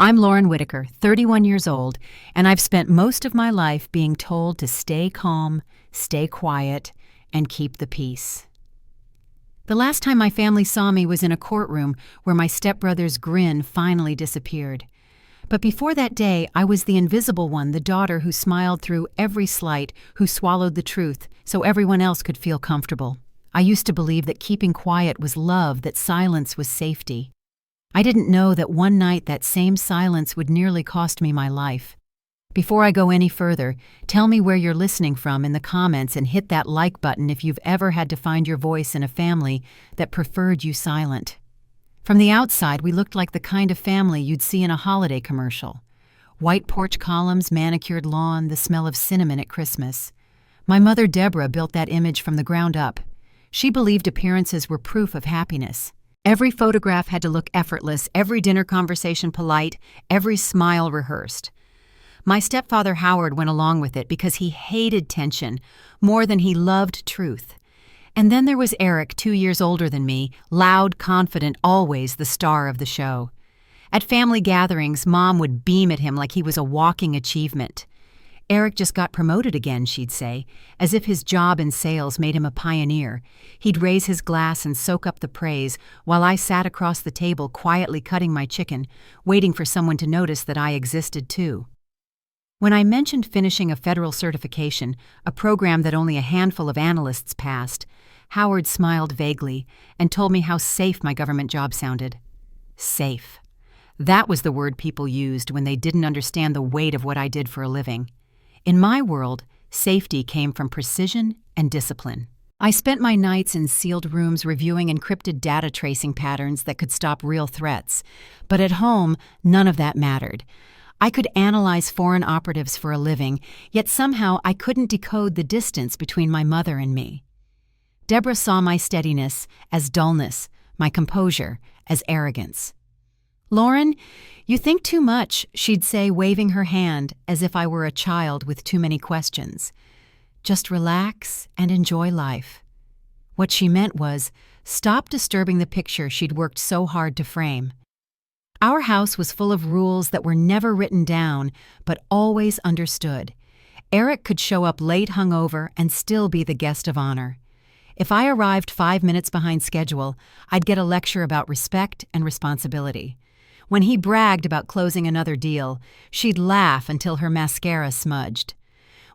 I'm Lauren Whitaker, 31 years old, and I've spent most of my life being told to stay calm, stay quiet, and keep the peace. The last time my family saw me was in a courtroom where my stepbrother's grin finally disappeared. But before that day, I was the invisible one, the daughter who smiled through every slight, who swallowed the truth so everyone else could feel comfortable. I used to believe that keeping quiet was love, that silence was safety. I didn't know that one night that same silence would nearly cost me my life. Before I go any further, tell me where you're listening from in the comments and hit that like button if you've ever had to find your voice in a family that preferred you silent. From the outside, we looked like the kind of family you'd see in a holiday commercial. White porch columns, manicured lawn, the smell of cinnamon at Christmas. My mother, Deborah, built that image from the ground up. She believed appearances were proof of happiness. Every photograph had to look effortless, every dinner conversation polite, every smile rehearsed. My stepfather Howard went along with it because he hated tension more than he loved truth. And then there was Eric, 2 years older than me, loud, confident, always the star of the show. At family gatherings, Mom would beam at him like he was a walking achievement. Eric just got promoted again, she'd say, as if his job in sales made him a pioneer. He'd raise his glass and soak up the praise while I sat across the table quietly cutting my chicken, waiting for someone to notice that I existed too. When I mentioned finishing a federal certification, a program that only a handful of analysts passed, Howard smiled vaguely and told me how safe my government job sounded. Safe. That was the word people used when they didn't understand the weight of what I did for a living. In my world, safety came from precision and discipline. I spent my nights in sealed rooms reviewing encrypted data tracing patterns that could stop real threats. But at home, none of that mattered. I could analyze foreign operatives for a living, yet somehow I couldn't decode the distance between my mother and me. Deborah saw my steadiness as dullness, my composure as arrogance. "Lauren, you think too much," she'd say, waving her hand as if I were a child with too many questions. "Just relax and enjoy life." What she meant was, stop disturbing the picture she'd worked so hard to frame. Our house was full of rules that were never written down, but always understood. Eric could show up late hungover and still be the guest of honor. If I arrived 5 minutes behind schedule, I'd get a lecture about respect and responsibility. When he bragged about closing another deal, she'd laugh until her mascara smudged.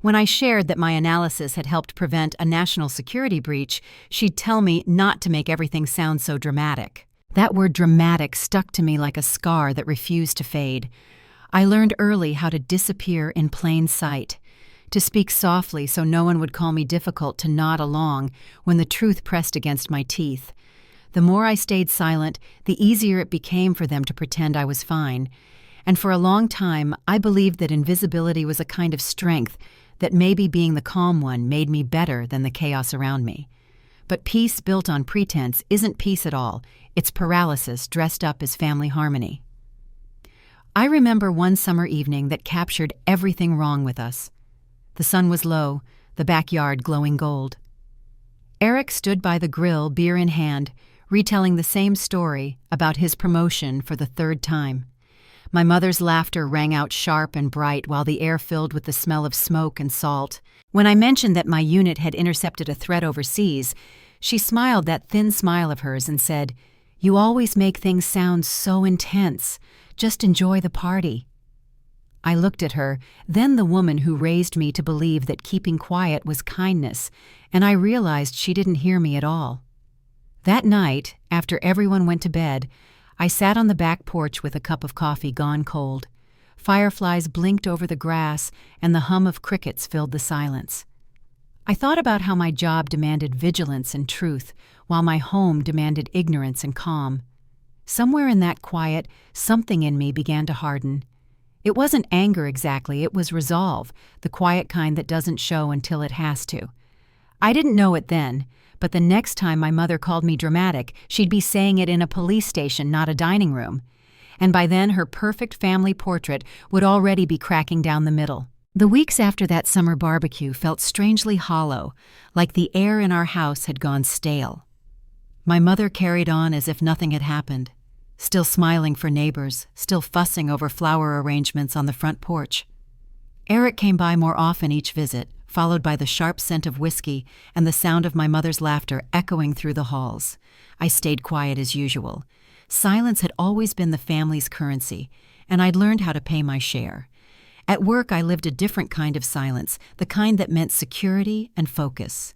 When I shared that my analysis had helped prevent a national security breach, she'd tell me not to make everything sound so dramatic. That word dramatic stuck to me like a scar that refused to fade. I learned early how to disappear in plain sight, to speak softly so no one would call me difficult, to nod along when the truth pressed against my teeth. The more I stayed silent, the easier it became for them to pretend I was fine. And for a long time, I believed that invisibility was a kind of strength, that maybe being the calm one made me better than the chaos around me. But peace built on pretense isn't peace at all. It's paralysis dressed up as family harmony. I remember one summer evening that captured everything wrong with us. The sun was low, the backyard glowing gold. Eric stood by the grill, beer in hand, retelling the same story about his promotion for the 3rd time. My mother's laughter rang out sharp and bright while the air filled with the smell of smoke and salt. When I mentioned that my unit had intercepted a threat overseas, she smiled that thin smile of hers and said, "You always make things sound so intense. Just enjoy the party." I looked at her, then the woman who raised me to believe that keeping quiet was kindness, and I realized she didn't hear me at all. That night, after everyone went to bed, I sat on the back porch with a cup of coffee gone cold. Fireflies blinked over the grass, and the hum of crickets filled the silence. I thought about how my job demanded vigilance and truth, while my home demanded ignorance and calm. Somewhere in that quiet, something in me began to harden. It wasn't anger exactly, it was resolve, the quiet kind that doesn't show until it has to. I didn't know it then, but the next time my mother called me dramatic, she'd be saying it in a police station, not a dining room. And by then, her perfect family portrait would already be cracking down the middle. The weeks after that summer barbecue felt strangely hollow, like the air in our house had gone stale. My mother carried on as if nothing had happened. still smiling for neighbors, still fussing over flower arrangements on the front porch. Eric came by more often each visit, followed by the sharp scent of whiskey and the sound of my mother's laughter echoing through the halls. I stayed quiet as usual. Silence had always been the family's currency, and I'd learned how to pay my share. At work, I lived a different kind of silence, the kind that meant security and focus.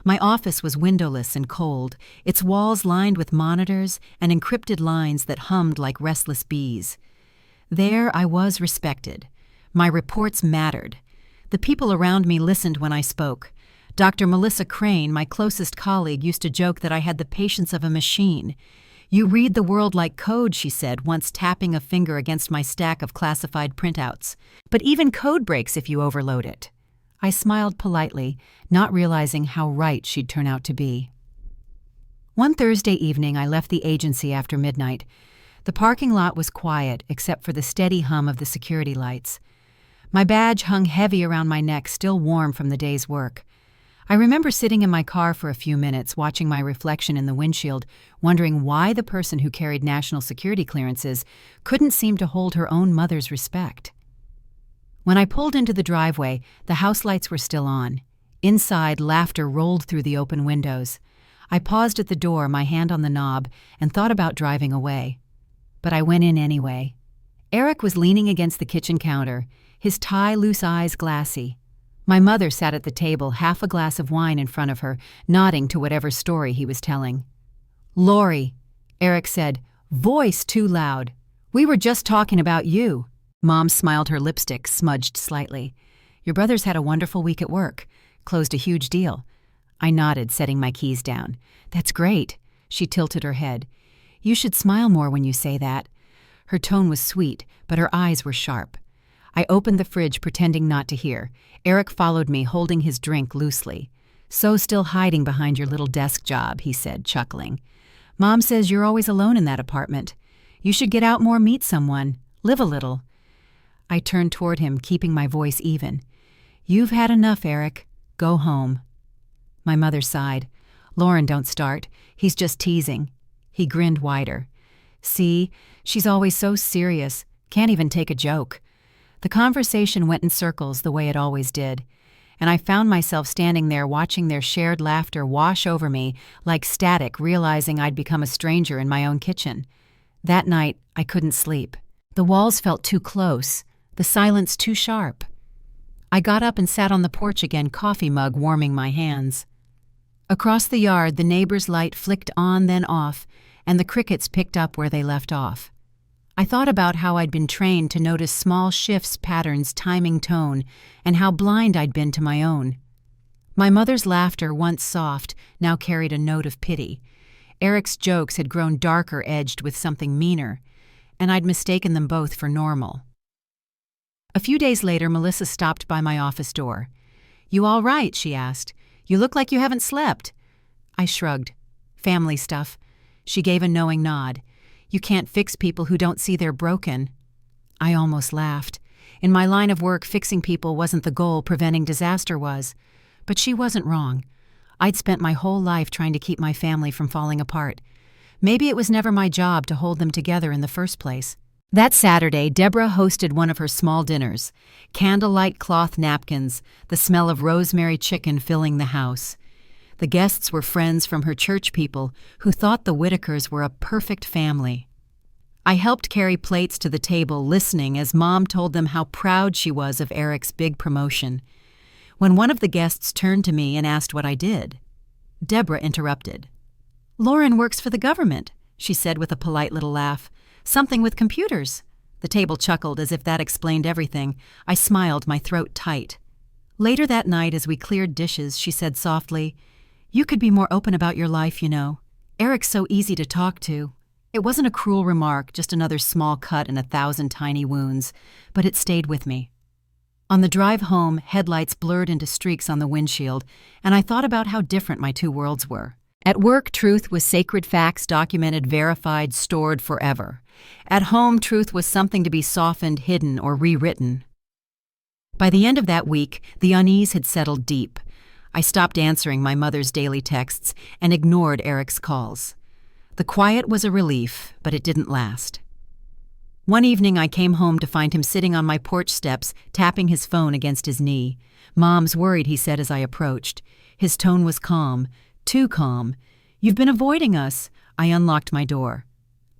My office was windowless and cold, its walls lined with monitors and encrypted lines that hummed like restless bees. There I was respected. My reports mattered. The people around me listened when I spoke. Dr. Melissa Crane, my closest colleague, used to joke that I had the patience of a machine. "You read the world like code," she said, once tapping a finger against my stack of classified printouts. "But even code breaks if you overload it." I smiled politely, not realizing how right she'd turn out to be. One Thursday evening, I left the agency after midnight. The parking lot was quiet, except for the steady hum of the security lights. My badge hung heavy around my neck, still warm from the day's work. I remember sitting in my car for a few minutes, watching my reflection in the windshield, wondering why the person who carried national security clearances couldn't seem to hold her own mother's respect. When I pulled into the driveway, the house lights were still on. Inside, laughter rolled through the open windows. I paused at the door, my hand on the knob, and thought about driving away. But I went in anyway. Eric was leaning against the kitchen counter, his tie-loose eyes glassy. My mother sat at the table, half a glass of wine in front of her, nodding to whatever story he was telling. "Lori," Eric said, voice too loud. "We were just talking about you." Mom smiled, her lipstick smudged slightly. "Your brother's had a wonderful week at work. Closed a huge deal." I nodded, setting my keys down. "That's great." She tilted her head. "You should smile more when you say that." Her tone was sweet, but her eyes were sharp. I opened the fridge, pretending not to hear. Eric followed me, holding his drink loosely. "So still hiding behind your little desk job," he said, chuckling. "Mom says you're always alone in that apartment. You should get out more, meet someone, live a little." I turned toward him, keeping my voice even. "You've had enough, Eric. Go home." My mother sighed. "Lauren, don't start. He's just teasing." He grinned wider. "See, she's always so serious. Can't even take a joke." The conversation went in circles the way it always did, and I found myself standing there watching their shared laughter wash over me like static, realizing I'd become a stranger in my own kitchen. That night, I couldn't sleep. The walls felt too close, the silence too sharp. I got up and sat on the porch again, coffee mug warming my hands. Across the yard, the neighbor's light flicked on, then off, and the crickets picked up where they left off. I thought about how I'd been trained to notice small shifts, patterns, timing, tone, and how blind I'd been to my own. My mother's laughter, once soft, now carried a note of pity. Eric's jokes had grown darker, edged with something meaner, and I'd mistaken them both for normal. A few days later, Melissa stopped by my office door. "You all right?" she asked. "You look like you haven't slept." I shrugged. "Family stuff." She gave a knowing nod. "You can't fix people who don't see they're broken." I almost laughed. In my line of work, fixing people wasn't the goal, preventing disaster was. But she wasn't wrong. I'd spent my whole life trying to keep my family from falling apart. Maybe it was never my job to hold them together in the first place. That Saturday, Deborah hosted one of her small dinners. Candlelight cloth napkins, the smell of rosemary chicken filling the house. The guests were friends from her church people who thought the Whitakers were a perfect family. I helped carry plates to the table, listening as Mom told them how proud she was of Eric's big promotion. When one of the guests turned to me and asked what I did, Deborah interrupted. "Lauren works for the government," she said with a polite little laugh. "Something with computers." The table chuckled as if that explained everything. I smiled, my throat tight. Later that night, as we cleared dishes, she said softly, "You could be more open about your life, you know. Eric's so easy to talk to." It wasn't a cruel remark, just another small cut in 1,000 tiny wounds, but it stayed with me. On the drive home, headlights blurred into streaks on the windshield, and I thought about how different my two worlds were. At work, truth was sacred facts, documented, verified, stored forever. At home, truth was something to be softened, hidden, or rewritten. By the end of that week, the unease had settled deep. I stopped answering my mother's daily texts and ignored Eric's calls. The quiet was a relief, but it didn't last. One evening I came home to find him sitting on my porch steps, tapping his phone against his knee. "Mom's worried," he said as I approached. His tone was calm, too calm. "You've been avoiding us." I unlocked my door.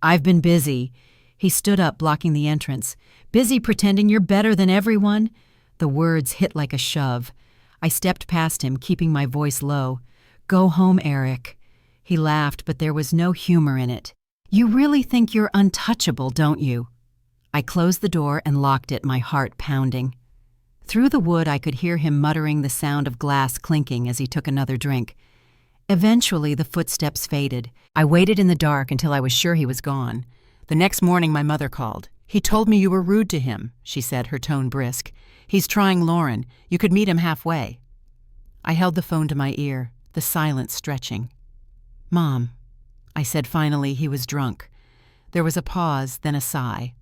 "I've been busy." He stood up, blocking the entrance. "Busy pretending you're better than everyone?" The words hit like a shove. I stepped past him, keeping my voice low. "Go home, Eric." He laughed, but there was no humor in it. "You really think you're untouchable, don't you?" I closed the door and locked it, my heart pounding. Through the wood I could hear him muttering the sound of glass clinking as he took another drink. Eventually the footsteps faded. I waited in the dark until I was sure he was gone. The next morning my mother called. "He told me you were rude to him," she said, her tone brisk. "He's trying Lauren. You could meet him halfway." I held the phone to my ear, the silence stretching. "Mom," I said finally. He was drunk. There was a pause, then a sigh.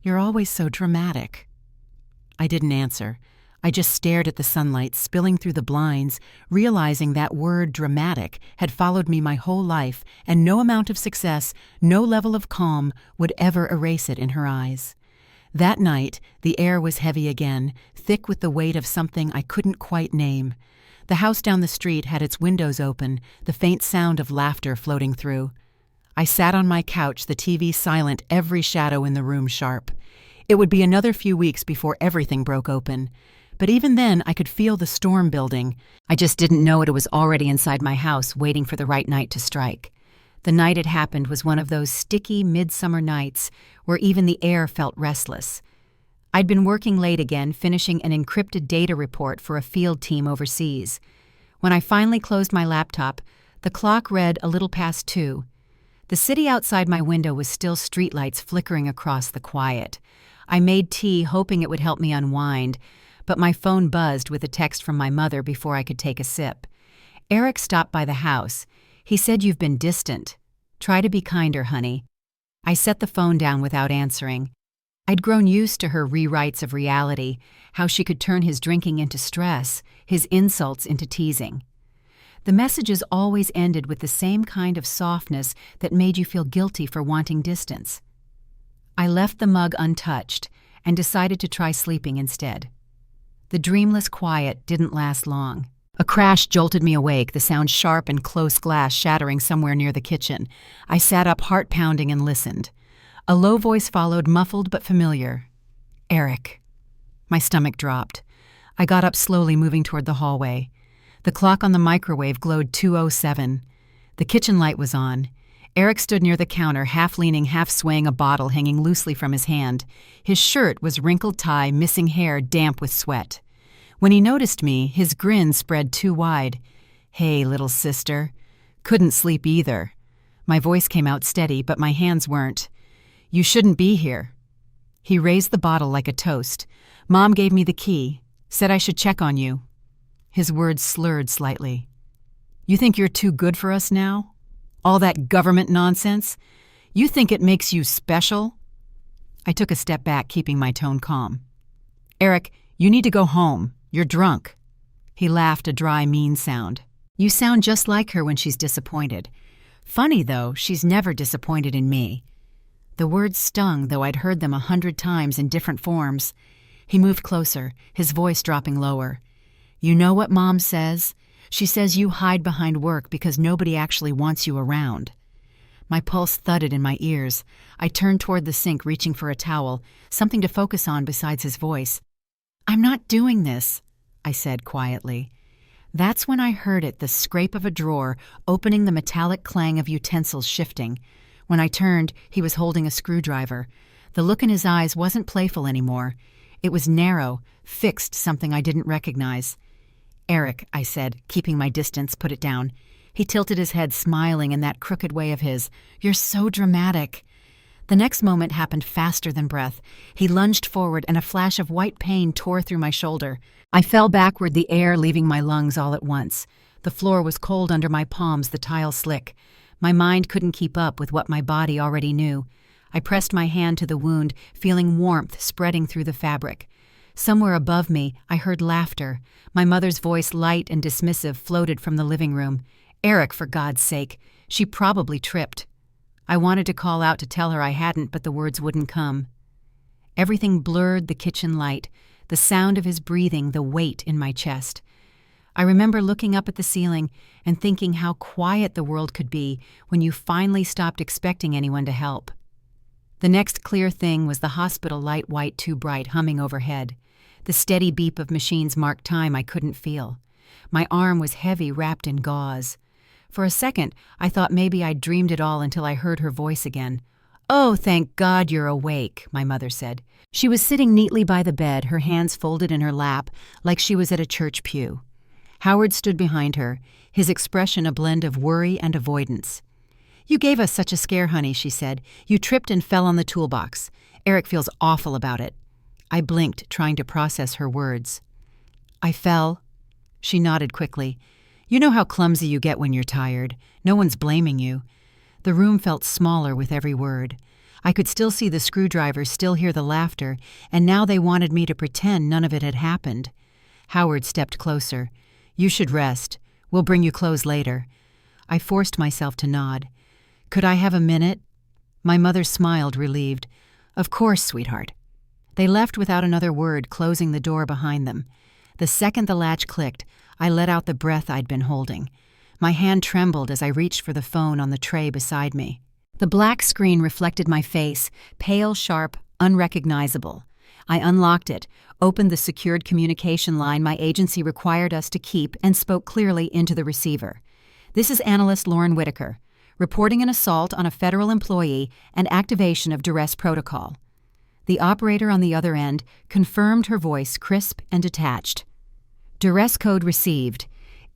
"You're always so dramatic." I didn't answer. I just stared at the sunlight spilling through the blinds, realizing that word dramatic had followed me my whole life, and no amount of success, no level of calm would ever erase it in her eyes. That night, the air was heavy again, thick with the weight of something I couldn't quite name. The house down the street had its windows open, the faint sound of laughter floating through. I sat on my couch, the TV silent, every shadow in the room sharp. It would be another few weeks before everything broke open. But even then, I could feel the storm building. I just didn't know it was already inside my house, waiting for the right night to strike. The night it happened was one of those sticky midsummer nights where even the air felt restless. I'd been working late again, finishing an encrypted data report for a field team overseas. When I finally closed my laptop, the clock read a little past 2. The city outside my window was still streetlights flickering across the quiet. I made tea, hoping it would help me unwind, but my phone buzzed with a text from my mother before I could take a sip. "Eric stopped by the house. He said you've been distant. Try to be kinder, honey." I set the phone down without answering. I'd grown used to her rewrites of reality, how she could turn his drinking into stress, his insults into teasing. The messages always ended with the same kind of softness that made you feel guilty for wanting distance. I left the mug untouched and decided to try sleeping instead. The dreamless quiet didn't last long. A crash jolted me awake, the sound sharp and close glass shattering somewhere near the kitchen. I sat up, heart pounding, and listened. A low voice followed, muffled but familiar. "Eric." My stomach dropped. I got up slowly, moving toward the hallway. The clock on the microwave glowed 2:07. The kitchen light was on. Eric stood near the counter, half leaning, half swaying a bottle hanging loosely from his hand. His shirt was wrinkled tie, missing hair, damp with sweat. When he noticed me, his grin spread too wide. "Hey, little sister." "Couldn't sleep either." My voice came out steady, but my hands weren't. "You shouldn't be here." He raised the bottle like a toast. "Mom gave me the key. Said I should check on you." His words slurred slightly. "You think you're too good for us now? All that government nonsense? You think it makes you special?" I took a step back, keeping my tone calm. "Eric, you need to go home. You're drunk." He laughed, a dry, mean sound. "You sound just like her when she's disappointed. Funny, though, she's never disappointed in me." The words stung, though I'd heard them 100 times in different forms. He moved closer, his voice dropping lower. "You know what Mom says? She says you hide behind work because nobody actually wants you around." My pulse thudded in my ears. I turned toward the sink, reaching for a towel, something to focus on besides his voice. "I'm not doing this," I said quietly. That's when I heard it, the scrape of a drawer, opening the metallic clang of utensils shifting. When I turned, he was holding a screwdriver. The look in his eyes wasn't playful anymore. It was narrow, fixed, something I didn't recognize. "Eric," I said, keeping my distance, put it down. He tilted his head, smiling in that crooked way of his. "You're so dramatic." The next moment happened faster than breath. He lunged forward, and a flash of white pain tore through my shoulder. I fell backward, the air leaving my lungs all at once. The floor was cold under my palms, the tile slick. My mind couldn't keep up with what my body already knew. I pressed my hand to the wound, feeling warmth spreading through the fabric. Somewhere above me, I heard laughter. My mother's voice, light and dismissive, floated from the living room. "Eric, for God's sake." She probably tripped. I wanted to call out to tell her I hadn't, but the words wouldn't come. Everything blurred, the kitchen light, the sound of his breathing, the weight in my chest. I remember looking up at the ceiling and thinking how quiet the world could be when you finally stopped expecting anyone to help. The next clear thing was the hospital light white too bright humming overhead. The steady beep of machines marked time I couldn't feel. My arm was heavy, wrapped in gauze. For a second, I thought maybe I'd dreamed it all until I heard her voice again. "Oh, thank God you're awake," my mother said. She was sitting neatly by the bed, her hands folded in her lap, like she was at a church pew. Howard stood behind her, his expression a blend of worry and avoidance. "You gave us such a scare, honey," she said. "You tripped and fell on the toolbox. Eric feels awful about it." I blinked, trying to process her words. "I fell." She nodded quickly. "You know how clumsy you get when you're tired. No one's blaming you." The room felt smaller with every word. I could still see the screwdrivers, still hear the laughter, and now they wanted me to pretend none of it had happened. Howard stepped closer. "You should rest. We'll bring you clothes later." I forced myself to nod. "Could I have a minute?" My mother smiled, relieved. "Of course, sweetheart." They left without another word, closing the door behind them. The second the latch clicked, I let out the breath I'd been holding. My hand trembled as I reached for the phone on the tray beside me. The black screen reflected my face, pale, sharp, unrecognizable. I unlocked it, opened the secured communication line my agency required us to keep, and spoke clearly into the receiver. "This is Analyst Lauren Whitaker, reporting an assault on a federal employee and activation of duress protocol." The operator on the other end confirmed, her voice crisp and detached. "Duress code received.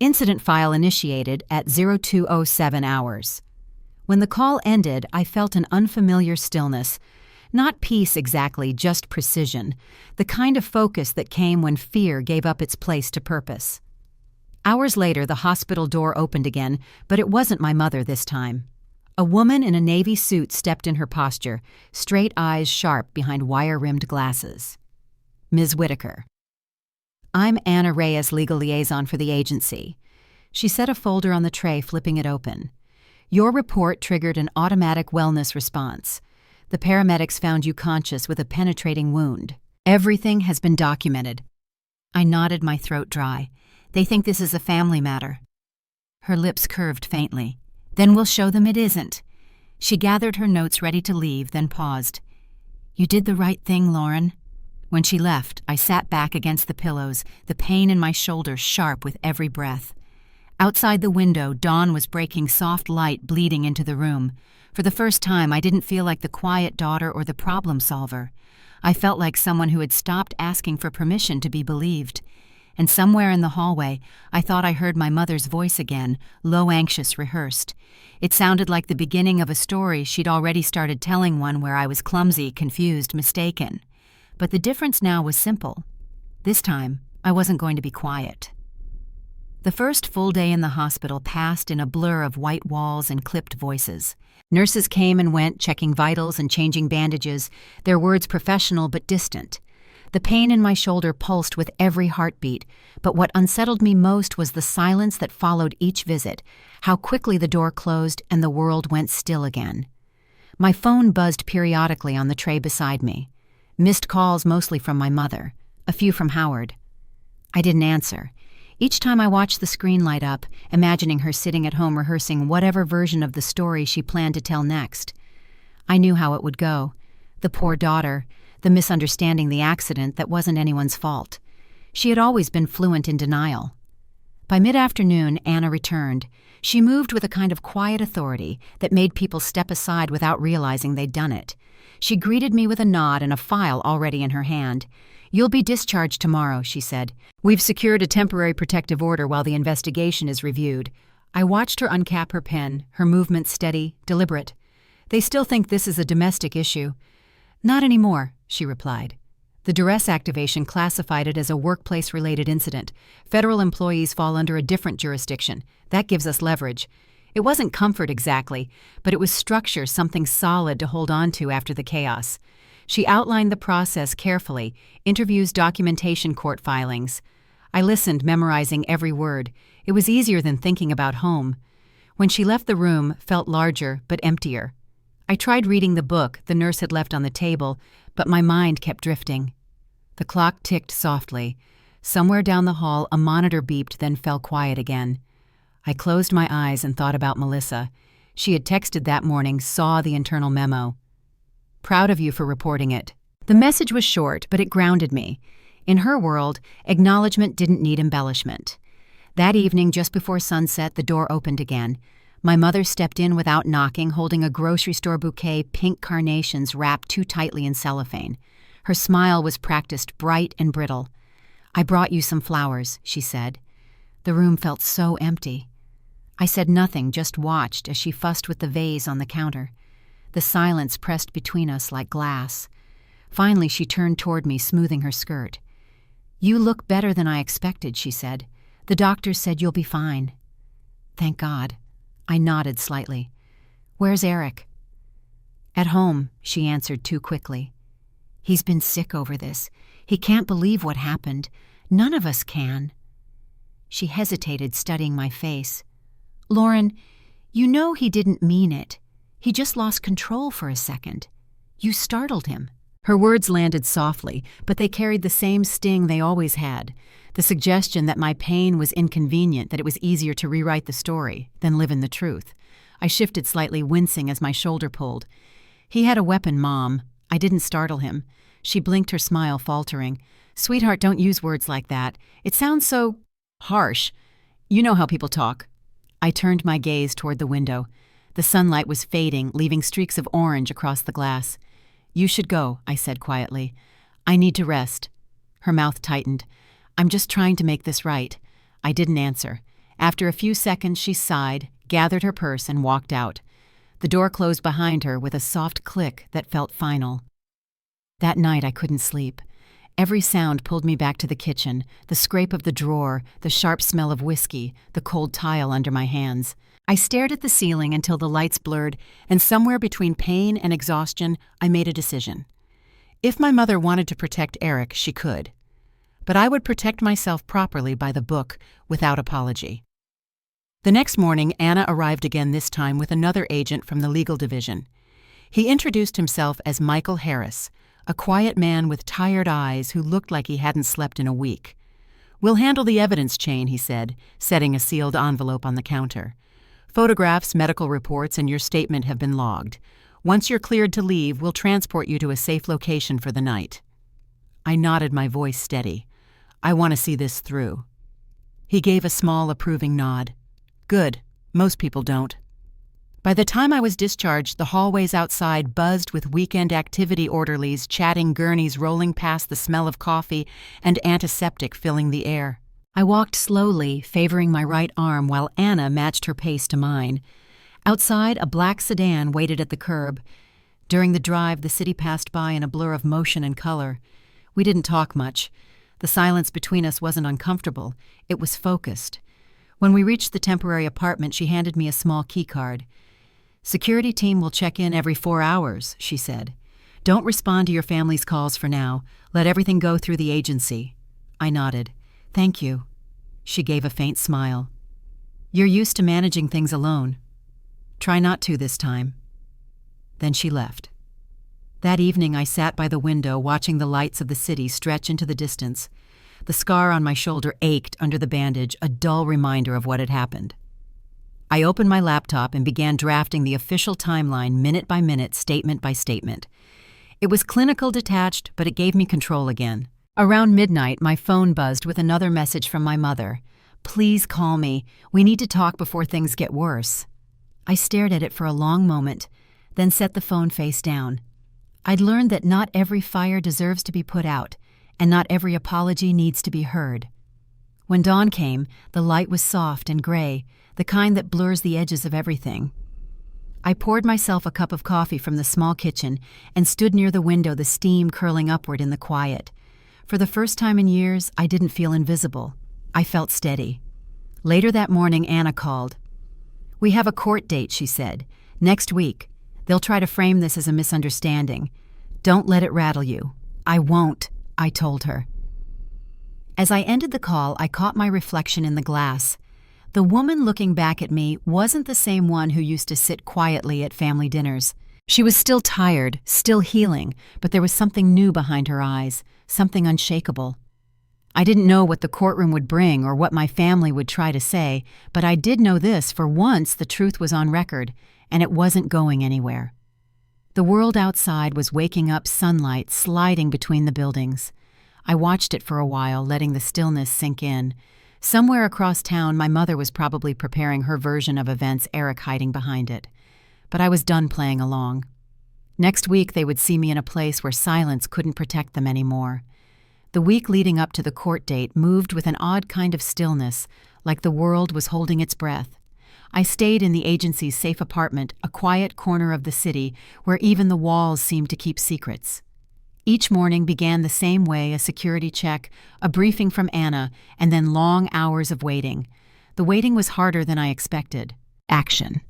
Incident file initiated at 0207 hours. When the call ended, I felt an unfamiliar stillness. Not peace exactly, just precision. The kind of focus that came when fear gave up its place to purpose. Hours later, the hospital door opened again, but it wasn't my mother this time. A woman in a navy suit stepped in her posture, straight eyes sharp behind wire-rimmed glasses. "Ms. Whitaker." "I'm Anna Reyes, legal liaison for the agency." She set a folder on the tray, flipping it open. "Your report triggered an automatic wellness response. The paramedics found you conscious with a penetrating wound. Everything has been documented." I nodded, my throat dry. "They think this is a family matter." Her lips curved faintly. "Then we'll show them it isn't." She gathered her notes ready to leave, then paused. "You did the right thing, Lauren." When she left, I sat back against the pillows, the pain in my shoulder sharp with every breath. Outside the window, dawn was breaking soft light, bleeding into the room. For the first time, I didn't feel like the quiet daughter or the problem solver. I felt like someone who had stopped asking for permission to be believed. And somewhere in the hallway, I thought I heard my mother's voice again, low, anxious, rehearsed. It sounded like the beginning of a story she'd already started telling, one where I was clumsy, confused, mistaken. But the difference now was simple. This time, I wasn't going to be quiet. The first full day in the hospital passed in a blur of white walls and clipped voices. Nurses came and went, checking vitals and changing bandages, their words professional but distant. The pain in my shoulder pulsed with every heartbeat, but what unsettled me most was the silence that followed each visit, how quickly the door closed and the world went still again. My phone buzzed periodically on the tray beside me. Missed calls mostly from my mother, a few from Howard. I didn't answer. Each time I watched the screen light up, imagining her sitting at home rehearsing whatever version of the story she planned to tell next. I knew how it would go. The poor daughter, the misunderstanding, the accident that wasn't anyone's fault. She had always been fluent in denial. By mid-afternoon, Anna returned. She moved with a kind of quiet authority that made people step aside without realizing they'd done it. She greeted me with a nod and a file already in her hand. "You'll be discharged tomorrow," she said. "We've secured a temporary protective order while the investigation is reviewed." I watched her uncap her pen, her movements steady, deliberate. "They still think this is a domestic issue." "Not anymore," she replied. "The duress activation classified it as a workplace-related incident. Federal employees fall under a different jurisdiction. That gives us leverage. It wasn't comfort exactly, but it was structure, something solid to hold on to after the chaos." She outlined the process carefully, interviews, documentation, court filings. I listened, memorizing every word. It was easier than thinking about home. When she left the room, felt larger but emptier. I tried reading the book the nurse had left on the table, but my mind kept drifting. The clock ticked softly. Somewhere down the hall, a monitor beeped, then fell quiet again. I closed my eyes and thought about Melissa. She had texted that morning, saw the internal memo. "Proud of you for reporting it." The message was short, but it grounded me. In her world, acknowledgement didn't need embellishment. That evening, just before sunset, the door opened again. My mother stepped in without knocking, holding a grocery store bouquet, pink carnations wrapped too tightly in cellophane. Her smile was practiced, bright and brittle. "I brought you some flowers," she said. The room felt so empty. I said nothing, just watched as she fussed with the vase on the counter. The silence pressed between us like glass. Finally, she turned toward me, smoothing her skirt. "You look better than I expected," she said. "The doctor said you'll be fine." "Thank God." I nodded slightly. "Where's Eric?" "At home," she answered too quickly. "He's been sick over this. He can't believe what happened. None of us can." She hesitated, studying my face. "Lauren, you know he didn't mean it. He just lost control for a second. You startled him." Her words landed softly, but they carried the same sting they always had, the suggestion that my pain was inconvenient, that it was easier to rewrite the story than live in the truth. I shifted slightly, wincing as my shoulder pulled. "He had a weapon, Mom. I didn't startle him." She blinked, her smile faltering. "Sweetheart, don't use words like that. It sounds so harsh. You know how people talk." I turned my gaze toward the window. The sunlight was fading, leaving streaks of orange across the glass. "You should go," I said quietly. "I need to rest." Her mouth tightened. "I'm just trying to make this right." I didn't answer. After a few seconds, she sighed, gathered her purse, and walked out. The door closed behind her with a soft click that felt final. That night, I couldn't sleep. Every sound pulled me back to the kitchen, the scrape of the drawer, the sharp smell of whiskey, the cold tile under my hands. I stared at the ceiling until the lights blurred, and somewhere between pain and exhaustion, I made a decision. If my mother wanted to protect Eric, she could. But I would protect myself properly by the book, without apology. The next morning, Anna arrived again, this time with another agent from the legal division. He introduced himself as Michael Harris, a quiet man with tired eyes who looked like he hadn't slept in a week. "We'll handle the evidence chain," he said, setting a sealed envelope on the counter. "Photographs, medical reports, and your statement have been logged. Once you're cleared to leave, we'll transport you to a safe location for the night." I nodded, my voice steady. "I want to see this through." He gave a small, approving nod. "Good. Most people don't." By the time I was discharged, the hallways outside buzzed with weekend activity orderlies chatting, gurneys rolling past, the smell of coffee and antiseptic filling the air. I walked slowly, favoring my right arm while Anna matched her pace to mine. Outside, a black sedan waited at the curb. During the drive, the city passed by in a blur of motion and color. We didn't talk much. The silence between us wasn't uncomfortable. It was focused. When we reached the temporary apartment, she handed me a small keycard. "Security team will check in every 4 hours," she said. "Don't respond to your family's calls for now. Let everything go through the agency." I nodded. "Thank you." She gave a faint smile. "You're used to managing things alone. Try not to this time." Then she left. That evening, I sat by the window watching the lights of the city stretch into the distance. The scar on my shoulder ached under the bandage, a dull reminder of what had happened. I opened my laptop and began drafting the official timeline, minute by minute, statement by statement. It was clinical, detached, but it gave me control again. Around midnight, my phone buzzed with another message from my mother. "Please call me. We need to talk before things get worse." I stared at it for a long moment, then set the phone face down. I'd learned that not every fire deserves to be put out, and not every apology needs to be heard. When dawn came, the light was soft and gray, the kind that blurs the edges of everything. I poured myself a cup of coffee from the small kitchen and stood near the window, the steam curling upward in the quiet. For the first time in years, I didn't feel invisible. I felt steady. Later that morning, Anna called. "We have a court date," she said. "Next week. They'll try to frame this as a misunderstanding. Don't let it rattle you." "I won't," I told her. As I ended the call, I caught my reflection in the glass. The woman looking back at me wasn't the same one who used to sit quietly at family dinners. She was still tired, still healing, but there was something new behind her eyes, something unshakable. I didn't know what the courtroom would bring or what my family would try to say, but I did know this: for once the truth was on record, and it wasn't going anywhere. The world outside was waking up, sunlight sliding between the buildings. I watched it for a while, letting the stillness sink in. Somewhere across town, my mother was probably preparing her version of events, Eric hiding behind it. But I was done playing along. Next week, they would see me in a place where silence couldn't protect them anymore. The week leading up to the court date moved with an odd kind of stillness, like the world was holding its breath. I stayed in the agency's safe apartment, a quiet corner of the city where even the walls seemed to keep secrets. Each morning began the same way: a security check, a briefing from Anna, and then long hours of waiting. The waiting was harder than I expected. Action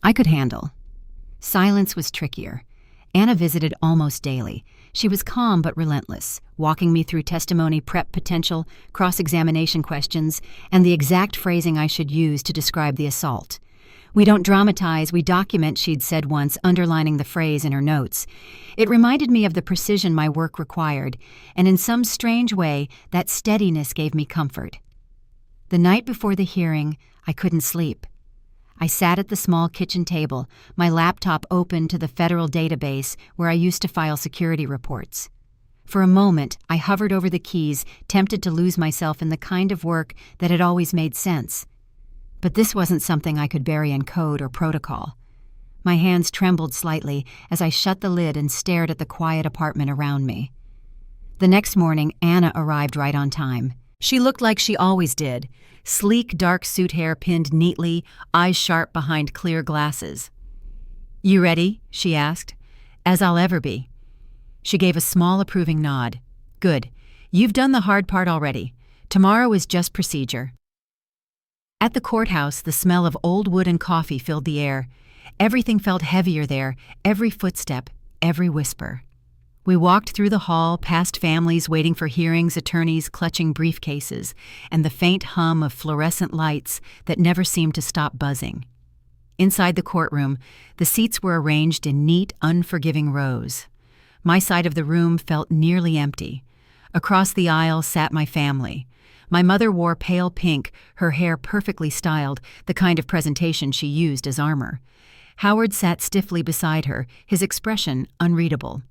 I could handle. Silence was trickier. Anna visited almost daily. She was calm but relentless, walking me through testimony prep potential, cross-examination questions, and the exact phrasing I should use to describe the assault. "We don't dramatize, we document," she'd said once, underlining the phrase in her notes. It reminded me of the precision my work required, and in some strange way, that steadiness gave me comfort. The night before the hearing, I couldn't sleep. I sat at the small kitchen table, my laptop open to the federal database where I used to file security reports. For a moment, I hovered over the keys, tempted to lose myself in the kind of work that had always made sense. But this wasn't something I could bury in code or protocol. My hands trembled slightly as I shut the lid and stared at the quiet apartment around me. The next morning, Anna arrived right on time. She looked like she always did. Sleek, dark suit hair pinned neatly, eyes sharp behind clear glasses. "You ready?" she asked. "As I'll ever be." She gave a small approving nod. "Good. You've done the hard part already. Tomorrow is just procedure." At the courthouse, the smell of old wood and coffee filled the air. Everything felt heavier there, every footstep, every whisper. We walked through the hall, past families waiting for hearings, attorneys clutching briefcases, and the faint hum of fluorescent lights that never seemed to stop buzzing. Inside the courtroom, the seats were arranged in neat, unforgiving rows. My side of the room felt nearly empty. Across the aisle sat my family. My mother wore pale pink, her hair perfectly styled, the kind of presentation she used as armor. Howard sat stiffly beside her, his expression unreadable.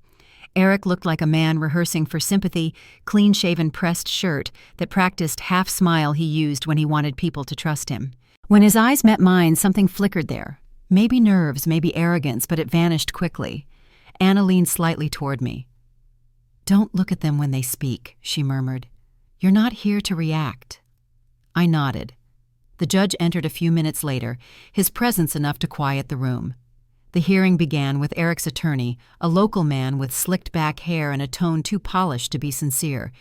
Eric looked like a man rehearsing for sympathy, clean-shaven pressed shirt, that practiced half-smile he used when he wanted people to trust him. When his eyes met mine, something flickered there. Maybe nerves, maybe arrogance, but it vanished quickly. Anna leaned slightly toward me. "Don't look at them when they speak," she murmured. "You're not here to react." I nodded. The judge entered a few minutes later, his presence enough to quiet the room. The hearing began with Eric's attorney, a local man with slicked-back hair and a tone too polished to be sincere.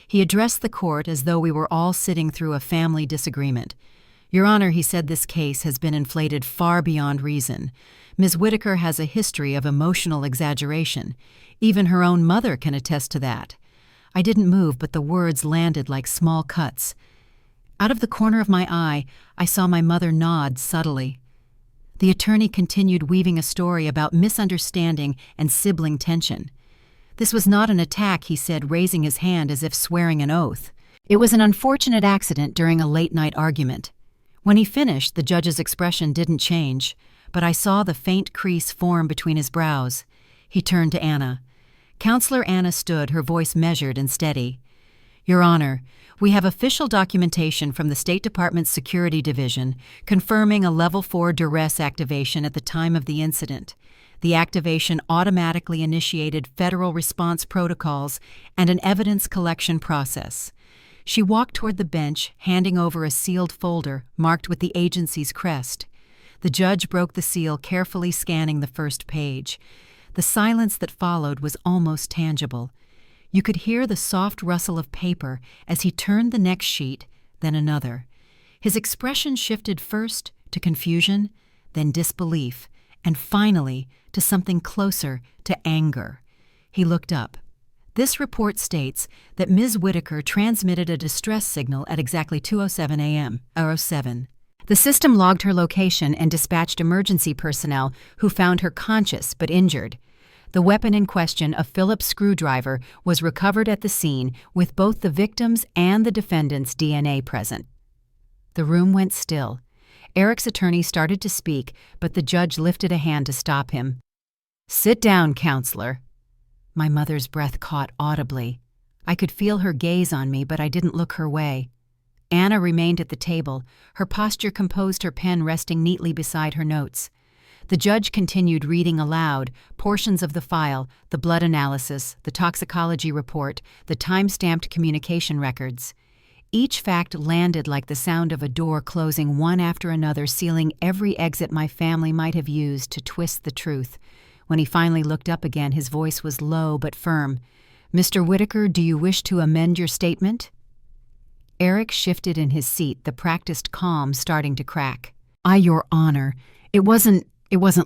He addressed the court as though we were all sitting through a family disagreement. "Your Honor," he said, "this case has been inflated far beyond reason. Ms. Whitaker has a history of emotional exaggeration. Even her own mother can attest to that." I didn't move, but the words landed like small cuts. Out of the corner of my eye, I saw my mother nod subtly. The attorney continued weaving a story about misunderstanding and sibling tension. "This was not an attack," he said, raising his hand as if swearing an oath. "It was an unfortunate accident during a late-night argument." When he finished, the judge's expression didn't change, but I saw the faint crease form between his brows. He turned to Anna. Counselor Anna stood, her voice measured and steady. "Your Honor, we have official documentation from the State Department's Security Division confirming a Level 4 duress activation at the time of the incident. The activation automatically initiated federal response protocols and an evidence collection process." She walked toward the bench, handing over a sealed folder marked with the agency's crest. The judge broke the seal, carefully scanning the first page. The silence that followed was almost tangible. You could hear the soft rustle of paper as he turned the next sheet, then another. His expression shifted first to confusion, then disbelief, and finally to something closer to anger. He looked up. This report states that Ms. Whitaker transmitted a distress signal at exactly 2:07 a.m. 07. The system logged her location and dispatched emergency personnel who found her conscious but injured. The weapon in question, a Phillips screwdriver, was recovered at the scene with both the victim's and the defendant's DNA present. The room went still. Eric's attorney started to speak, but the judge lifted a hand to stop him. "Sit down, counselor." My mother's breath caught audibly. I could feel her gaze on me, but I didn't look her way. Anna remained at the table, her posture composed, her pen resting neatly beside her notes. The judge continued reading aloud portions of the file, the blood analysis, the toxicology report, the time-stamped communication records. Each fact landed like the sound of a door closing one after another, sealing every exit my family might have used to twist the truth. When he finally looked up again, his voice was low but firm. "Mr. Whitaker, do you wish to amend your statement?" Eric shifted in his seat, the practiced calm starting to crack. "Your Honor, it wasn't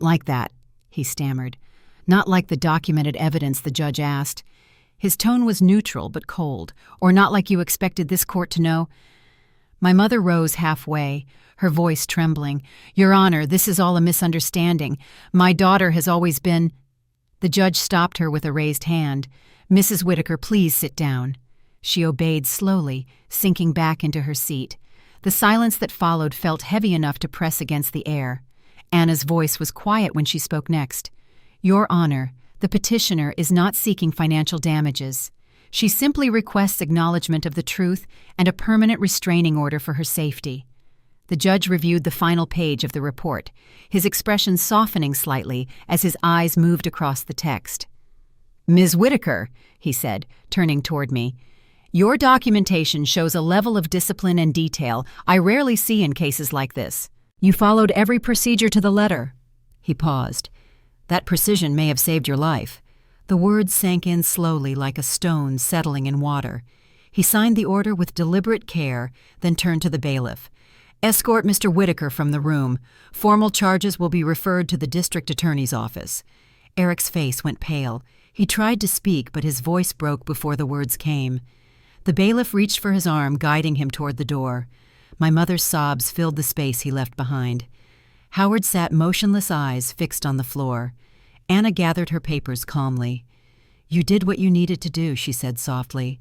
like that," he stammered. "Not like the documented evidence the judge asked." His tone was neutral but cold. "Or not like you expected this court to know?" My mother rose halfway, her voice trembling. "Your Honor, this is all a misunderstanding. My daughter has always been—" The judge stopped her with a raised hand. "Mrs. Whitaker, please sit down." She obeyed slowly, sinking back into her seat. The silence that followed felt heavy enough to press against the air. Anna's voice was quiet when she spoke next. "Your Honor, the petitioner is not seeking financial damages. She simply requests acknowledgement of the truth and a permanent restraining order for her safety." The judge reviewed the final page of the report, his expression softening slightly as his eyes moved across the text. "Ms. Whitaker," he said, turning toward me, "your documentation shows a level of discipline and detail I rarely see in cases like this. You followed every procedure to the letter." He paused. "That precision may have saved your life." The words sank in slowly like a stone settling in water. He signed the order with deliberate care, then turned to the bailiff. "Escort Mr. Whitaker from the room. Formal charges will be referred to the district attorney's office." Eric's face went pale. He tried to speak, but his voice broke before the words came. The bailiff reached for his arm, guiding him toward the door. My mother's sobs filled the space he left behind. Howard sat motionless, eyes fixed on the floor. Anna gathered her papers calmly. "You did what you needed to do," she said softly.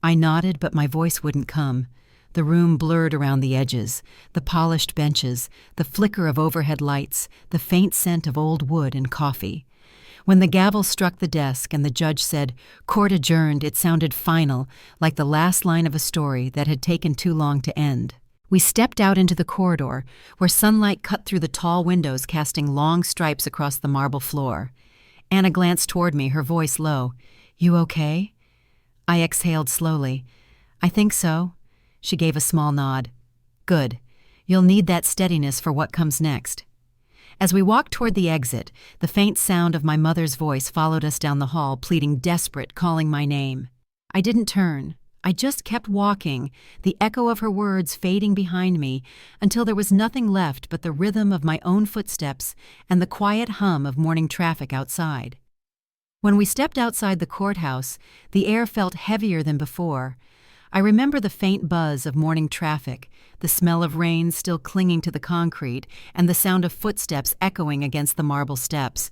I nodded, but my voice wouldn't come. The room blurred around the edges, the polished benches, the flicker of overhead lights, the faint scent of old wood and coffee. When the gavel struck the desk and the judge said, "Court adjourned," it sounded final, like the last line of a story that had taken too long to end. We stepped out into the corridor, where sunlight cut through the tall windows, casting long stripes across the marble floor. Anna glanced toward me, her voice low. "You okay?" I exhaled slowly. "I think so." She gave a small nod. "Good. You'll need that steadiness for what comes next." As we walked toward the exit, the faint sound of my mother's voice followed us down the hall, pleading desperate, calling my name. I didn't turn. I just kept walking, the echo of her words fading behind me, until there was nothing left but the rhythm of my own footsteps and the quiet hum of morning traffic outside. When we stepped outside the courthouse, the air felt heavier than before. I remember the faint buzz of morning traffic, the smell of rain still clinging to the concrete, and the sound of footsteps echoing against the marble steps.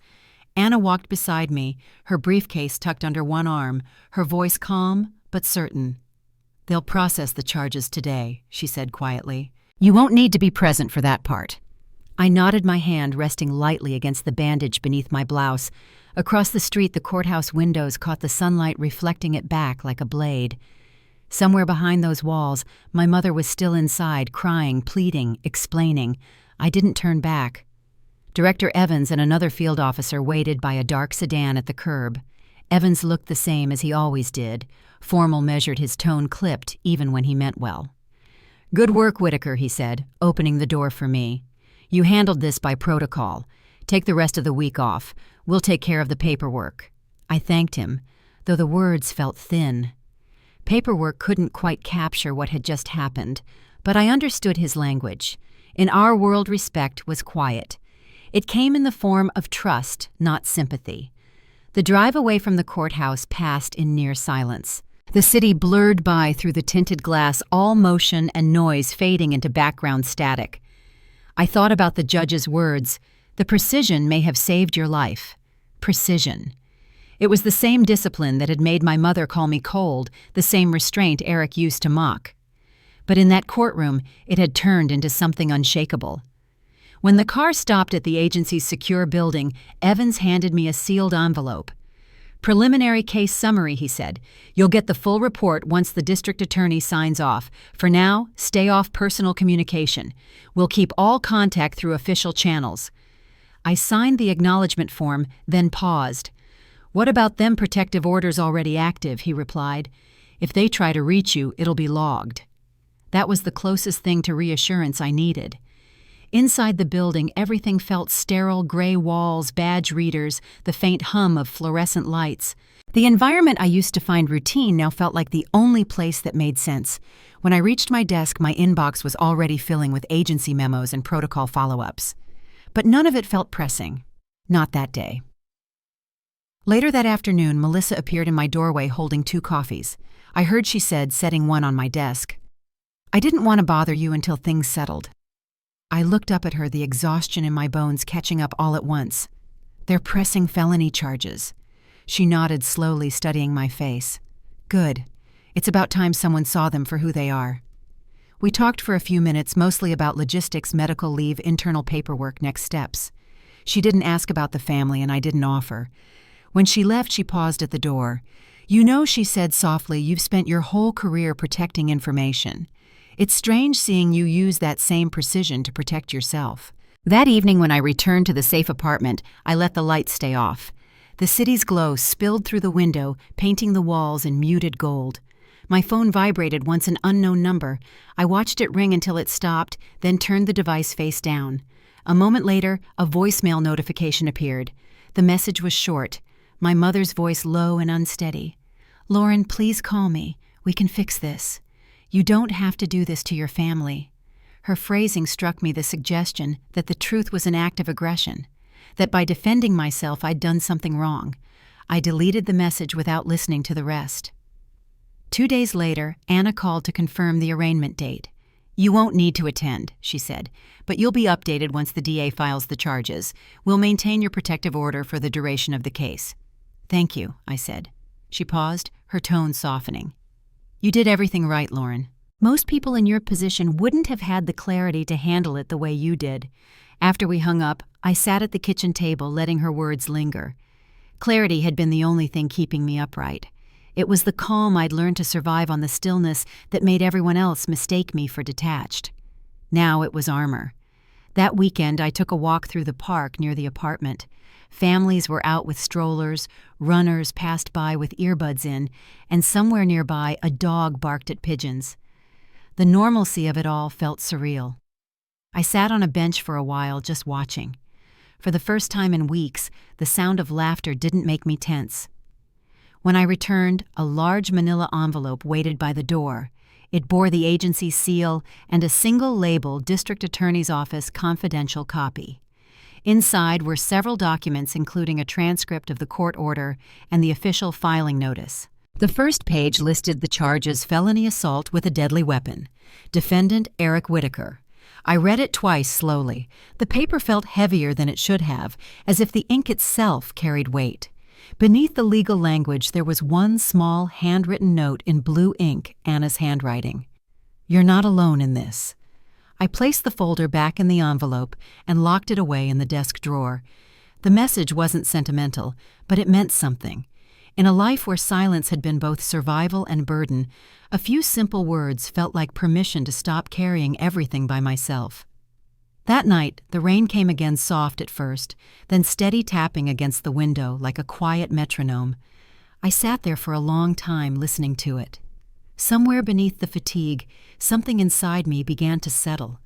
Anna walked beside me, her briefcase tucked under one arm, her voice calm but certain. "They'll process the charges today," she said quietly. "You won't need to be present for that part." I nodded, my hand resting lightly against the bandage beneath my blouse. Across the street, the courthouse windows caught the sunlight, reflecting it back like a blade. Somewhere behind those walls, my mother was still inside, crying, pleading, explaining. I didn't turn back. Director Evans and another field officer waited by a dark sedan at the curb. Evans looked the same as he always did. Formal, measured, his tone clipped, even when he meant well. "Good work, Whitaker," he said, opening the door for me. "You handled this by protocol. Take the rest of the week off. We'll take care of the paperwork." I thanked him, though the words felt thin. Paperwork couldn't quite capture what had just happened, but I understood his language. In our world, respect was quiet. It came in the form of trust, not sympathy. The drive away from the courthouse passed in near silence. The city blurred by through the tinted glass, all motion and noise fading into background static. I thought about the judge's words. The precision may have saved your life. Precision. It was the same discipline that had made my mother call me cold, the same restraint Eric used to mock. But in that courtroom, it had turned into something unshakable. When the car stopped at the agency's secure building, Evans handed me a sealed envelope. "Preliminary case summary," he said. "You'll get the full report once the district attorney signs off. For now, stay off personal communication. We'll keep all contact through official channels." I signed the acknowledgement form, then paused. "What about them protective orders already active?" he replied. "If they try to reach you, it'll be logged." That was the closest thing to reassurance I needed. Inside the building, everything felt sterile: gray walls, badge readers, the faint hum of fluorescent lights. The environment I used to find routine now felt like the only place that made sense. When I reached my desk, my inbox was already filling with agency memos and protocol follow-ups. But none of it felt pressing. Not that day. Later that afternoon, Melissa appeared in my doorway holding 2 coffees. I heard she said, setting one on my desk, "I didn't want to bother you until things settled." I looked up at her, the exhaustion in my bones catching up all at once. "They're pressing felony charges." She nodded slowly, studying my face. "Good. It's about time someone saw them for who they are." We talked for a few minutes, mostly about logistics, medical leave, internal paperwork, next steps. She didn't ask about the family, and I didn't offer. When she left, she paused at the door. "You know," she said softly, "you've spent your whole career protecting information. It's strange seeing you use that same precision to protect yourself." That evening when I returned to the safe apartment, I let the lights stay off. The city's glow spilled through the window, painting the walls in muted gold. My phone vibrated once, an unknown number. I watched it ring until it stopped, then turned the device face down. A moment later, a voicemail notification appeared. The message was short, my mother's voice low and unsteady. "Lauren, please call me. We can fix this. You don't have to do this to your family." Her phrasing struck me, the suggestion that the truth was an act of aggression, that by defending myself I'd done something wrong. I deleted the message without listening to the rest. 2 days later, Anna called to confirm the arraignment date. "You won't need to attend," she said, "but you'll be updated once the DA files the charges. We'll maintain your protective order for the duration of the case." "Thank you," I said. She paused, her tone softening. "You did everything right, Lauren. Most people in your position wouldn't have had the clarity to handle it the way you did." After we hung up, I sat at the kitchen table, letting her words linger. Clarity had been the only thing keeping me upright. It was the calm I'd learned to survive on the stillness that made everyone else mistake me for detached. Now it was armor. That weekend, I took a walk through the park near the apartment. Families were out with strollers, runners passed by with earbuds in, and somewhere nearby a dog barked at pigeons. The normalcy of it all felt surreal. I sat on a bench for a while, just watching. For the first time in weeks, the sound of laughter didn't make me tense. When I returned, a large manila envelope waited by the door. It bore the agency's seal and a single label, District Attorney's Office confidential copy. Inside were several documents, including a transcript of the court order and the official filing notice. The first page listed the charges: felony assault with a deadly weapon. Defendant Eric Whitaker. I read it twice slowly. The paper felt heavier than it should have, as if the ink itself carried weight. Beneath the legal language, there was one small handwritten note in blue ink, Anna's handwriting. "You're not alone in this." I placed the folder back in the envelope and locked it away in the desk drawer. The message wasn't sentimental, but it meant something. In a life where silence had been both survival and burden, a few simple words felt like permission to stop carrying everything by myself. That night, the rain came again, soft at first, then steady tapping against the window like a quiet metronome. I sat there for a long time listening to it. Somewhere beneath the fatigue, something inside me began to settle.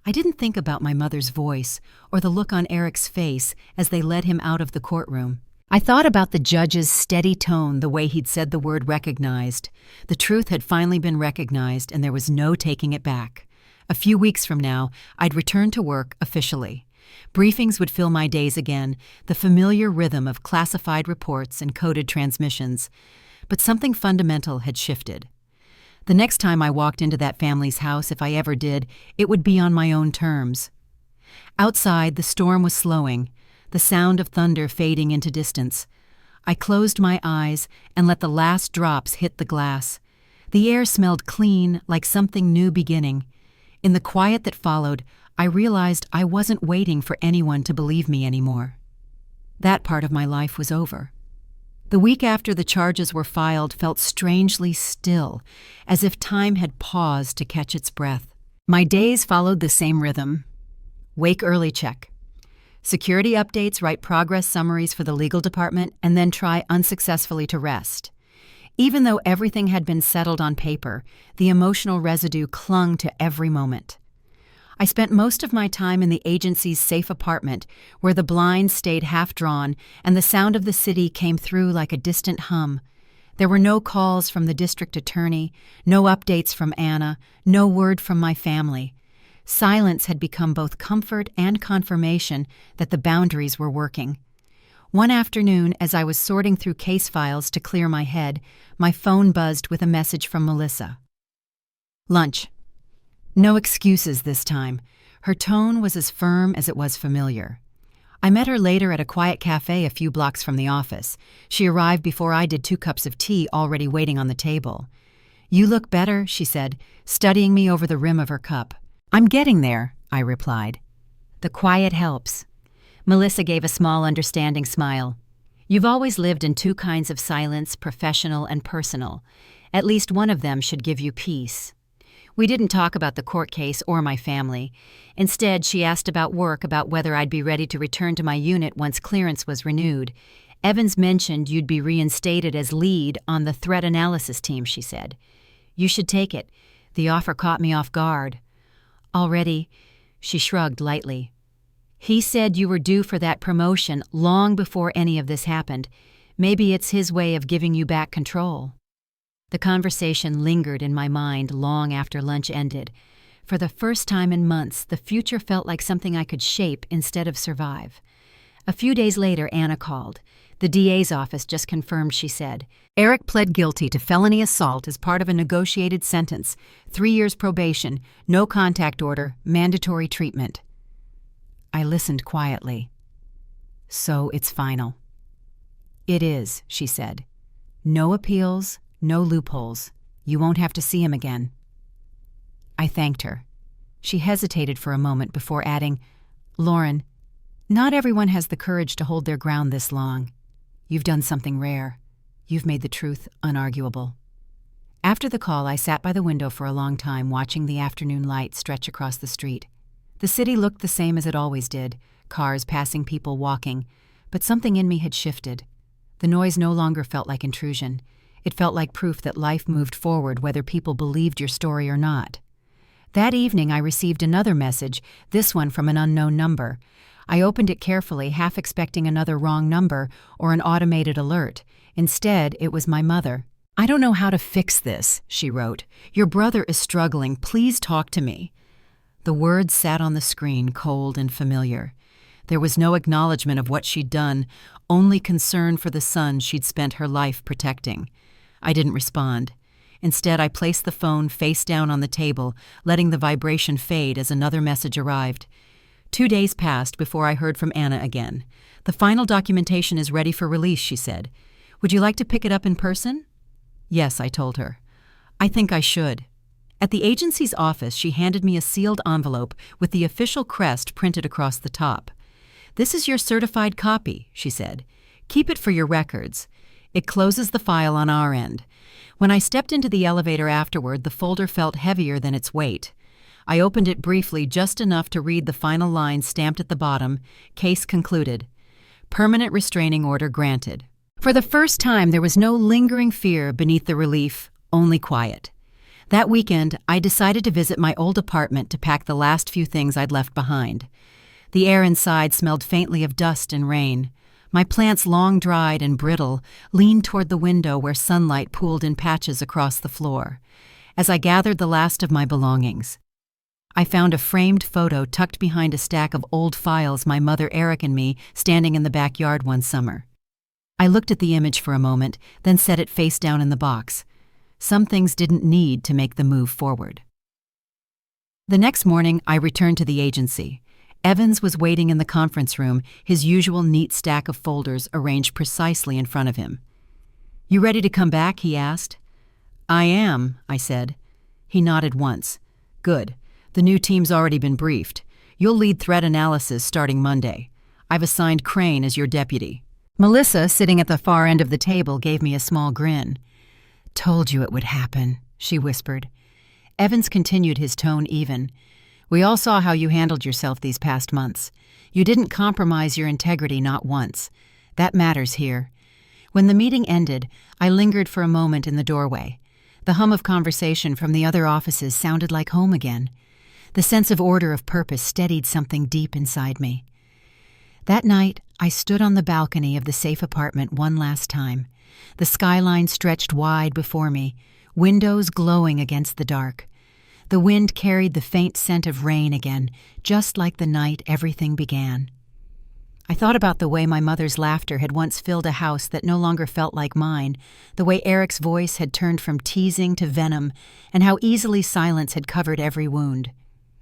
I didn't think about my mother's voice or the look on Eric's face as they led him out of the courtroom. I thought about the judge's steady tone, the way he'd said the word recognized. The truth had finally been recognized, and there was no taking it back. A few weeks from now, I'd return to work officially. Briefings would fill my days again, the familiar rhythm of classified reports and coded transmissions. But something fundamental had shifted. The next time I walked into that family's house, if I ever did, it would be on my own terms. Outside, the storm was slowing, the sound of thunder fading into distance. I closed my eyes and let the last drops hit the glass. The air smelled clean, like something new beginning. In the quiet that followed, I realized I wasn't waiting for anyone to believe me anymore. That part of my life was over. The week after the charges were filed felt strangely still, as if time had paused to catch its breath. My days followed the same rhythm. Wake early, check. Security updates, write progress summaries for the legal department, and then try unsuccessfully to rest. Even though everything had been settled on paper, the emotional residue clung to every moment. I spent most of my time in the agency's safe apartment, where the blinds stayed half-drawn and the sound of the city came through like a distant hum. There were no calls from the district attorney, no updates from Anna, no word from my family. Silence had become both comfort and confirmation that the boundaries were working. One afternoon, as I was sorting through case files to clear my head, my phone buzzed with a message from Melissa. Lunch. No excuses this time. Her tone was as firm as it was familiar. I met her later at a quiet cafe a few blocks from the office. She arrived before I did 2 cups of tea already waiting on the table. "You look better," she said, studying me over the rim of her cup. "I'm getting there," I replied. "The quiet helps." Melissa gave a small, understanding smile. "You've always lived in 2 kinds of silence, professional and personal. At least one of them should give you peace." We didn't talk about the court case or my family. Instead, she asked about work, about whether I'd be ready to return to my unit once clearance was renewed. "Evans mentioned you'd be reinstated as lead on the threat analysis team," she said. "You should take it. The offer caught me off guard." "Already?" She shrugged lightly. "He said you were due for that promotion long before any of this happened. Maybe it's his way of giving you back control." The conversation lingered in my mind long after lunch ended. For the first time in months, the future felt like something I could shape instead of survive. A few days later, Anna called. The DA's office just confirmed, she said. Eric pled guilty to felony assault as part of a negotiated sentence, 3 years probation, no contact order, mandatory treatment. I listened quietly. "So it's final." "It is," she said. "No appeals, no loopholes. You won't have to see him again." I thanked her. She hesitated for a moment before adding, "Lauren, not everyone has the courage to hold their ground this long. You've done something rare. You've made the truth unarguable." After the call, I sat by the window for a long time watching the afternoon light stretch across the street. The city looked the same as it always did, cars passing, people walking, but something in me had shifted. The noise no longer felt like intrusion. It felt like proof that life moved forward whether people believed your story or not. That evening I received another message, this one from an unknown number. I opened it carefully, half expecting another wrong number or an automated alert. Instead, it was my mother. "I don't know how to fix this," she wrote. "Your brother is struggling. Please talk to me." The words sat on the screen, cold and familiar. There was no acknowledgement of what she'd done, only concern for the son she'd spent her life protecting. I didn't respond. Instead, I placed the phone face down on the table, letting the vibration fade as another message arrived. 2 days passed before I heard from Anna again. "The final documentation is ready for release," she said. "Would you like to pick it up in person?" "Yes," I told her. "I think I should." At the agency's office, she handed me a sealed envelope with the official crest printed across the top. "This is your certified copy," she said. "Keep it for your records. It closes the file on our end." When I stepped into the elevator afterward, the folder felt heavier than its weight. I opened it briefly, just enough to read the final line stamped at the bottom, "Case concluded. Permanent restraining order granted." For the first time, there was no lingering fear beneath the relief, only quiet. That weekend, I decided to visit my old apartment to pack the last few things I'd left behind. The air inside smelled faintly of dust and rain. My plants, long dried and brittle, leaned toward the window where sunlight pooled in patches across the floor. As I gathered the last of my belongings, I found a framed photo tucked behind a stack of old files my mother Eric and me standing in the backyard one summer. I looked at the image for a moment, then set it face down in the box. Some things didn't need to make the move forward. The next morning, I returned to the agency. Evans was waiting in the conference room, his usual neat stack of folders arranged precisely in front of him. "You ready to come back?" he asked. "I am," I said. He nodded once. "Good. The new team's already been briefed. You'll lead threat analysis starting Monday. I've assigned Crane as your deputy." Melissa, sitting at the far end of the table, gave me a small grin. "Told you it would happen," she whispered. Evans continued, his tone even. "We all saw how you handled yourself these past months. You didn't compromise your integrity, not once. That matters here." When the meeting ended, I lingered for a moment in the doorway. The hum of conversation from the other offices sounded like home again. The sense of order, of purpose, steadied something deep inside me. That night, I stood on the balcony of the safe apartment one last time. The skyline stretched wide before me, windows glowing against the dark. The wind carried the faint scent of rain again, just like the night everything began. I thought about the way my mother's laughter had once filled a house that no longer felt like mine, the way Eric's voice had turned from teasing to venom, and how easily silence had covered every wound.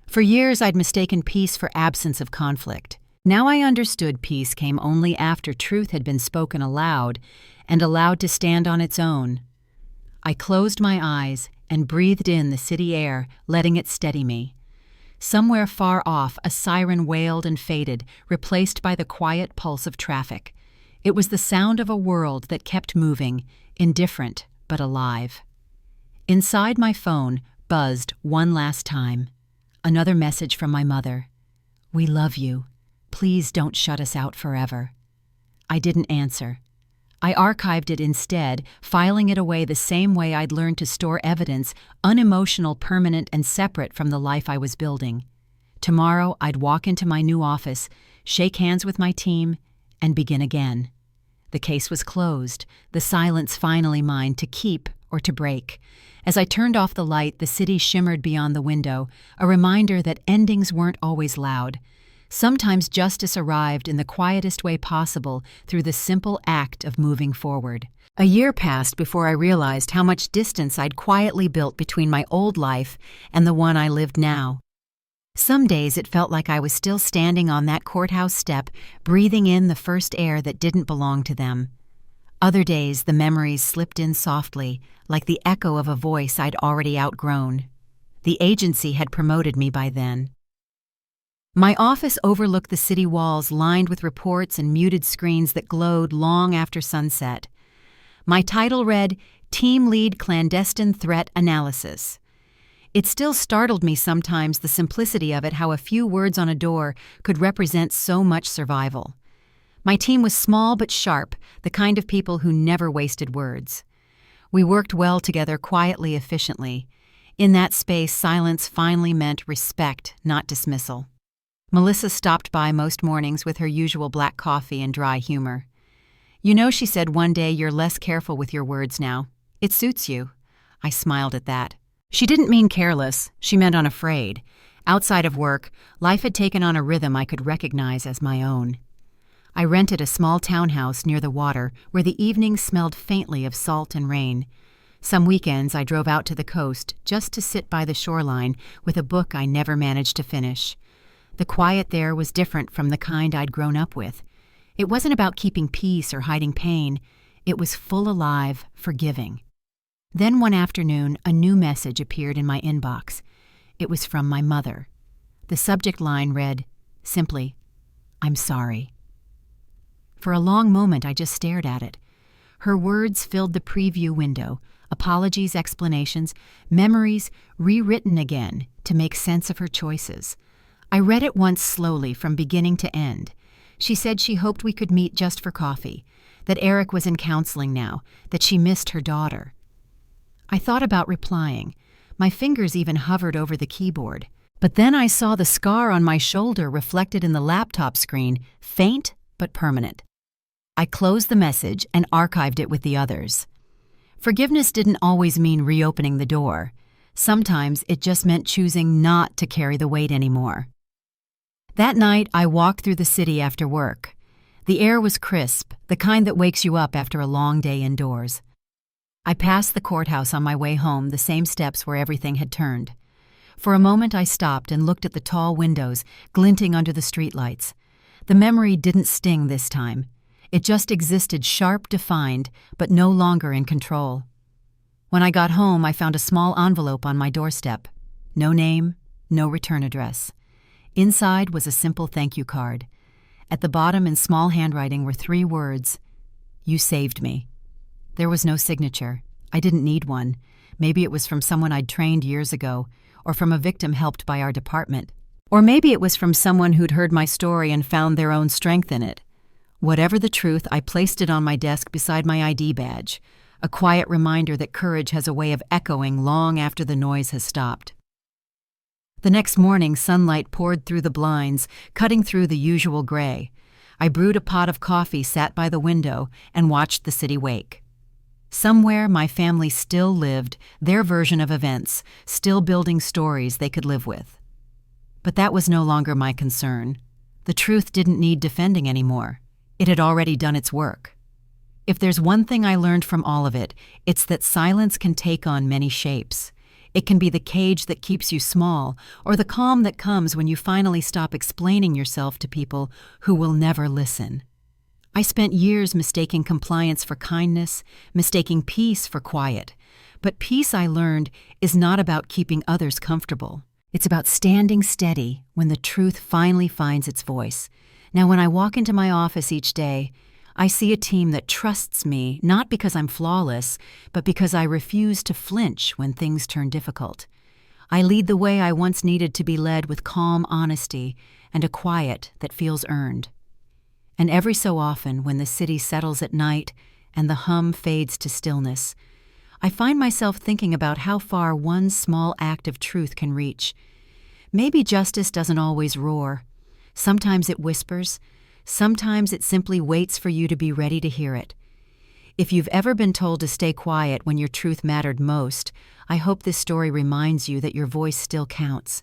For years I'd mistaken peace for absence of conflict. Now I understood peace came only after truth had been spoken aloud, and allowed to stand on its own. I closed my eyes and breathed in the city air, letting it steady me. Somewhere far off, a siren wailed and faded, replaced by the quiet pulse of traffic. It was the sound of a world that kept moving, indifferent but alive. Inside my phone buzzed one last time. Another message from my mother. "We love you. Please don't shut us out forever." I didn't answer. I archived it instead, filing it away the same way I'd learned to store evidence, unemotional, permanent, and separate from the life I was building. Tomorrow, I'd walk into my new office, shake hands with my team, and begin again. The case was closed, the silence finally mine to keep or to break. As I turned off the light, the city shimmered beyond the window, a reminder that endings weren't always loud. Sometimes justice arrived in the quietest way possible through the simple act of moving forward. A year passed before I realized how much distance I'd quietly built between my old life and the one I lived now. Some days it felt like I was still standing on that courthouse step, breathing in the first air that didn't belong to them. Other days the memories slipped in softly, like the echo of a voice I'd already outgrown. The agency had promoted me by then. My office overlooked the city walls lined with reports and muted screens that glowed long after sunset. My title read, Team Lead Clandestine Threat Analysis. It still startled me sometimes, the simplicity of it, how a few words on a door could represent so much survival. My team was small but sharp, the kind of people who never wasted words. We worked well together, quietly, efficiently. In that space, silence finally meant respect, not dismissal. Melissa stopped by most mornings with her usual black coffee and dry humor. "You know," she said one day, "you're less careful with your words now. It suits you." I smiled at that. She didn't mean careless, she meant unafraid. Outside of work, life had taken on a rhythm I could recognize as my own. I rented a small townhouse near the water where the evenings smelled faintly of salt and rain. Some weekends I drove out to the coast just to sit by the shoreline with a book I never managed to finish. The quiet there was different from the kind I'd grown up with. It wasn't about keeping peace or hiding pain. It was full, alive, forgiving. Then one afternoon, a new message appeared in my inbox. It was from my mother. The subject line read, simply, "I'm sorry." For a long moment, I just stared at it. Her words filled the preview window, apologies, explanations, memories rewritten again to make sense of her choices. I read it once slowly from beginning to end. She said she hoped we could meet just for coffee, that Eric was in counseling now, that she missed her daughter. I thought about replying. My fingers even hovered over the keyboard. But then I saw the scar on my shoulder reflected in the laptop screen, faint but permanent. I closed the message and archived it with the others. Forgiveness didn't always mean reopening the door. Sometimes it just meant choosing not to carry the weight anymore. That night, I walked through the city after work. The air was crisp, the kind that wakes you up after a long day indoors. I passed the courthouse on my way home, the same steps where everything had turned. For a moment I stopped and looked at the tall windows glinting under the streetlights. The memory didn't sting this time. It just existed, sharp, defined, but no longer in control. When I got home, I found a small envelope on my doorstep. No name, no return address. Inside was a simple thank you card. At the bottom in small handwriting were 3 words: "You saved me." There was no signature. I didn't need one. Maybe it was from someone I'd trained years ago, or from a victim helped by our department. Or maybe it was from someone who'd heard my story and found their own strength in it. Whatever the truth, I placed it on my desk beside my ID badge, a quiet reminder that courage has a way of echoing long after the noise has stopped. The next morning, sunlight poured through the blinds, cutting through the usual gray. I brewed a pot of coffee, sat by the window, and watched the city wake. Somewhere, my family still lived, their version of events, still building stories they could live with. But that was no longer my concern. The truth didn't need defending anymore. It had already done its work. If there's one thing I learned from all of it, it's that silence can take on many shapes. It can be the cage that keeps you small, or the calm that comes when you finally stop explaining yourself to people who will never listen. I spent years mistaking compliance for kindness, mistaking peace for quiet. But peace, I learned, is not about keeping others comfortable. It's about standing steady when the truth finally finds its voice. Now, when I walk into my office each day, I see a team that trusts me, not because I'm flawless, but because I refuse to flinch when things turn difficult. I lead the way I once needed to be led, with calm honesty and a quiet that feels earned. And every so often, when the city settles at night and the hum fades to stillness, I find myself thinking about how far one small act of truth can reach. Maybe justice doesn't always roar. Sometimes it whispers. Sometimes it simply waits for you to be ready to hear it. If you've ever been told to stay quiet when your truth mattered most, I hope this story reminds you that your voice still counts.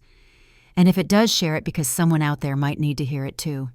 And if it does, share it, because someone out there might need to hear it too.